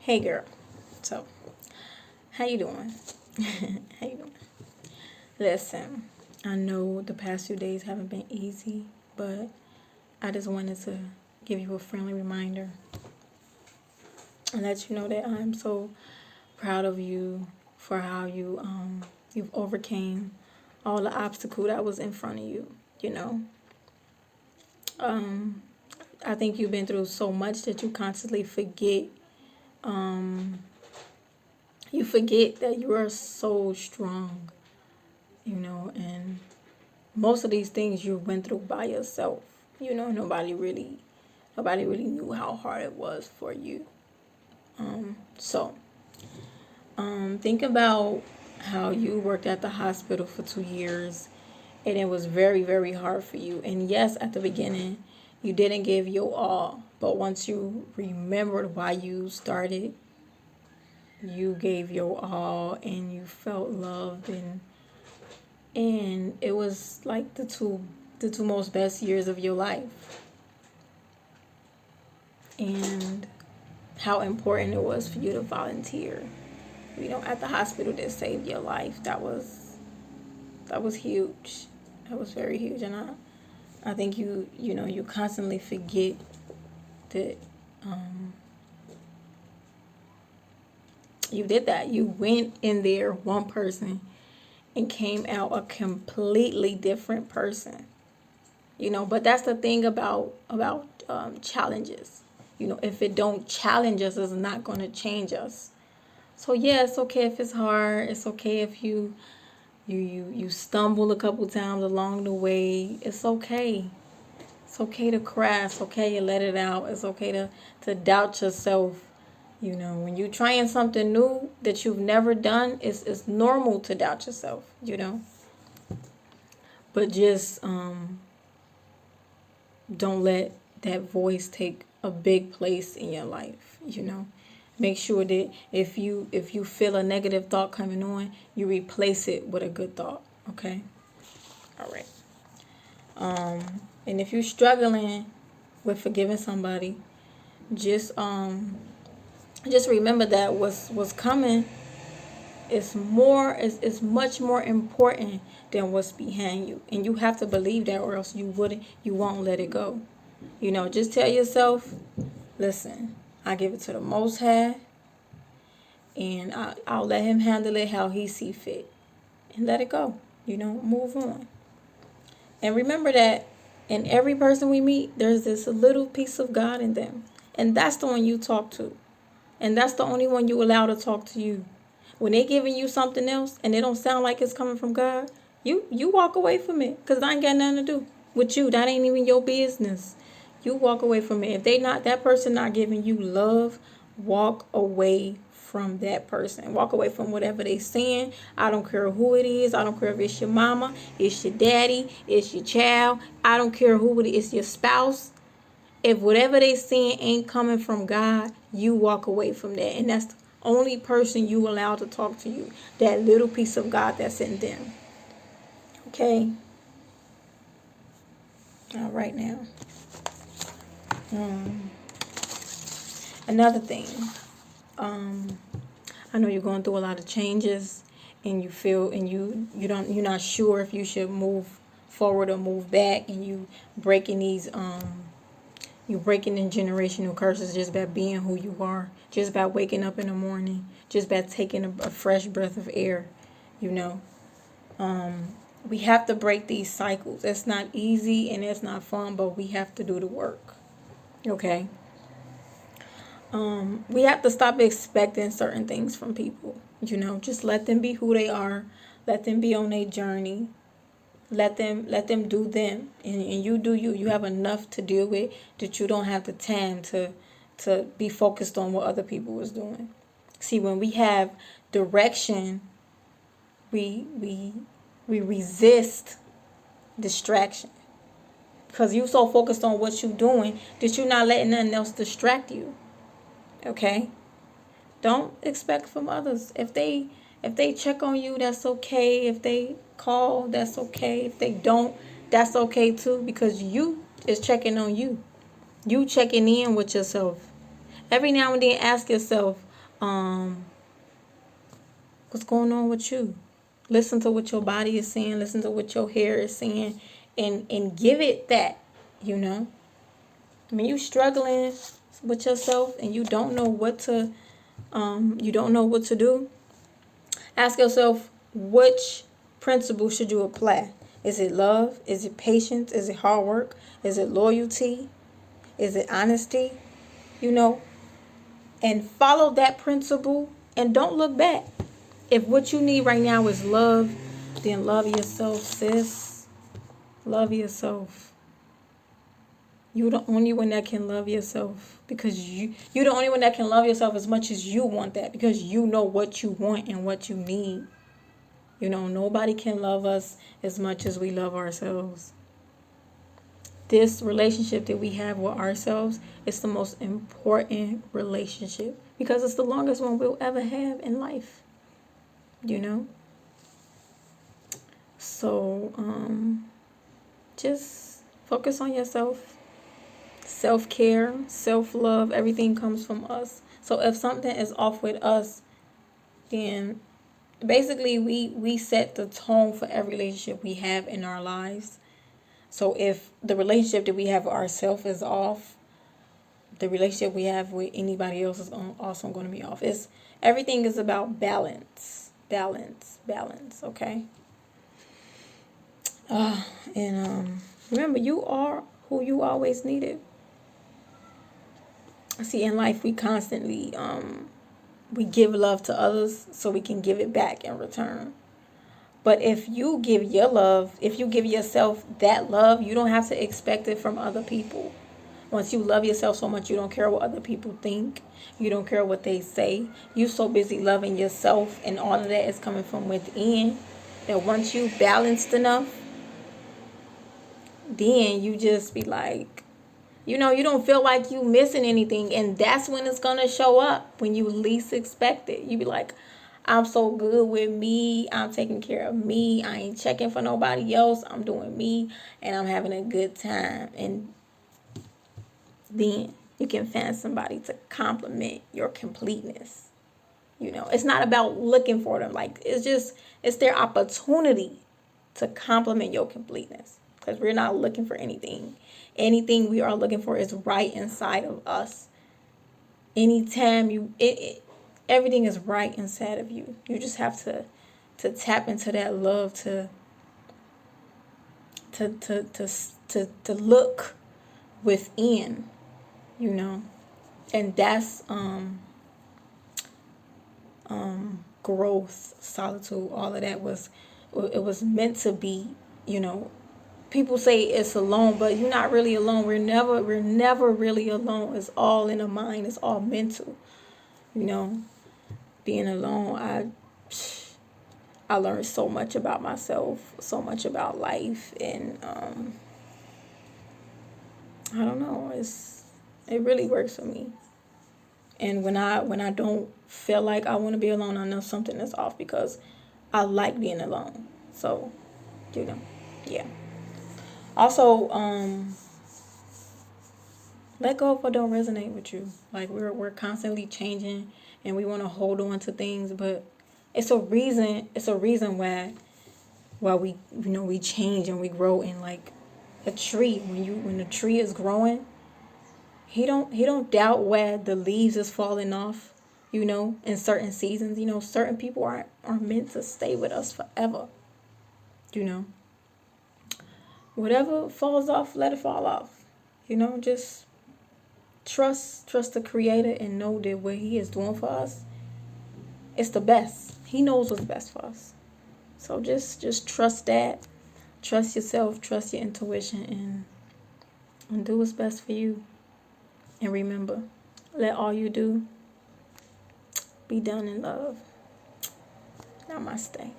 Hey girl. So, how you doing? How you doing? Listen, I know the past few days haven't been easy, but I just wanted to give you a friendly reminder and let you know that I'm so proud of you for how you've overcame all the obstacle that was in front of you, you know. Um I think you've been through so much that you constantly forget you forget that you are so strong, and most of these things you went through by yourself. Nobody really knew how hard it was for you. So think about how you worked at the hospital for 2 years and it was very, very hard for you. And yes, at the beginning, you didn't give your all, but once you remembered why you started, you gave your all and you felt loved, and it was like the two most best years of your life. And how important it was for you to volunteer, at the hospital that saved your life. That was huge. That was very huge. And I think you constantly forget that you did that. You went in there one person and came out a completely different person. But that's the thing about challenges. If it don't challenge us, it's not going to change us. So yeah, it's okay if it's hard. It's okay if you stumble a couple times along the way. It's okay. It's okay to cry. It's okay to let it out. It's okay to doubt yourself. When you're trying something new that you've never done, it's normal to doubt yourself, But just don't let that voice take a big place in your life, Make sure that if you feel a negative thought coming on, you replace it with a good thought, okay? All right. And if you're struggling with forgiving somebody, just remember that what's coming is much more important than what's behind you, and you have to believe that, or else you won't let it go. Just tell yourself, listen, I give it to the Most High, and I'll let Him handle it how He see fit, and let it go. Move on. And remember that in every person we meet, there's this little piece of God in them, and that's the one you talk to, and that's the only one you allow to talk to you. When they giving you something else and it don't sound like it's coming from God, you walk away from it, because I ain't got nothing to do with you. That ain't even your business. You walk away from it. If that person not giving you love, walk away from that person. Walk away from whatever they saying. I don't care who it is. I don't care if it's your mama, it's your daddy, it's your child. I don't care who it is. It's your spouse. If whatever they saying ain't coming from God, you walk away from that. And that's the only person you allow to talk to you. That little piece of God that's in them. Okay? All right now. Another thing. I know you're going through a lot of changes, and you feel, and you're not sure if you should move forward or move back, and you breaking in generational curses just by being who you are, just by waking up in the morning, just by taking a fresh breath of air. We have to break these cycles. It's not easy and it's not fun, but we have to do the work. Okay? We have to stop expecting certain things from people. Just let them be who they are. Let them be on their journey. Let them do them, and you do you. You have enough to deal with that you don't have the time to be focused on what other people was doing. See, when we have direction, we resist distraction, because you so focused on what you're doing that you're not letting nothing else distract you. Okay? Don't expect from others. If they check on you, that's okay. If they call, that's okay. If they don't, that's okay too, because you is checking on you. You checking in with yourself. Every now and then ask yourself, Um, what's going on with you? Listen to what your body is saying. Listen to what your hair is saying, and give it that. You know, I mean, you struggling with yourself and you don't know what to do. Ask yourself, which principle should you apply? Is it love? Is it patience? Is it hard work? Is it loyalty? Is it honesty? You know, and follow that principle and don't look back. If what you need right now is love, then love yourself, sis. Love yourself. You're the only one that can love yourself, because you're the only one that can love yourself as much as you want that, because you know what you want and what you need. You know, nobody can love us as much as we love ourselves. This relationship that we have with ourselves is the most important relationship, because it's the longest one we'll ever have in life. You know? So, just focus on yourself. Self-care, self-love, everything comes from us. So if something is off with us, then basically we set the tone for every relationship we have in our lives. So if the relationship that we have with ourselves is off, the relationship we have with anybody else is also going to be off. Everything is about balance. Okay. And remember, you are who you always needed. See, in life, we constantly we give love to others so we can give it back in return. But if you give yourself that love, you don't have to expect it from other people. Once you love yourself so much, you don't care what other people think. You don't care what they say. You're so busy loving yourself, and all of that is coming from within, that once you balanced enough, then you just be like, you know, you don't feel like you missing anything. And that's when it's going to show up, when you least expect it. You be like, I'm so good with me. I'm taking care of me. I ain't checking for nobody else. I'm doing me, and I'm having a good time. And then you can find somebody to compliment your completeness. You know, it's not about looking for them. Like, it's their opportunity to compliment your completeness, because we're not looking for anything. Anything we are looking for is right inside of us. Anytime everything is right inside of you. You just have to tap into that love, to look within, you know. And that's growth, solitude, all of that it was meant to be, you know. People say it's alone, but you're not really alone. We're never really alone. It's all in the mind. It's all mental. You know, being alone, I learned so much about myself, so much about life, and I don't know. It really works for me. And when I don't feel like I want to be alone, I know something is off, because I like being alone. So, you know, yeah. Also, let go of what don't resonate with you. Like, we're constantly changing, and we want to hold on to things, but it's a reason why we, you know, we change and we grow. In like a tree, when the tree is growing, he don't doubt where the leaves is falling off, you know, in certain seasons. You know, certain people are meant to stay with us forever. You know, whatever falls off, let it fall off. You know, just trust the creator, and know that what he is doing for us, it's the best. He knows what's best for us. So just trust that. Trust yourself, trust your intuition, and do what's best for you. And remember, let all you do be done in love. Namaste.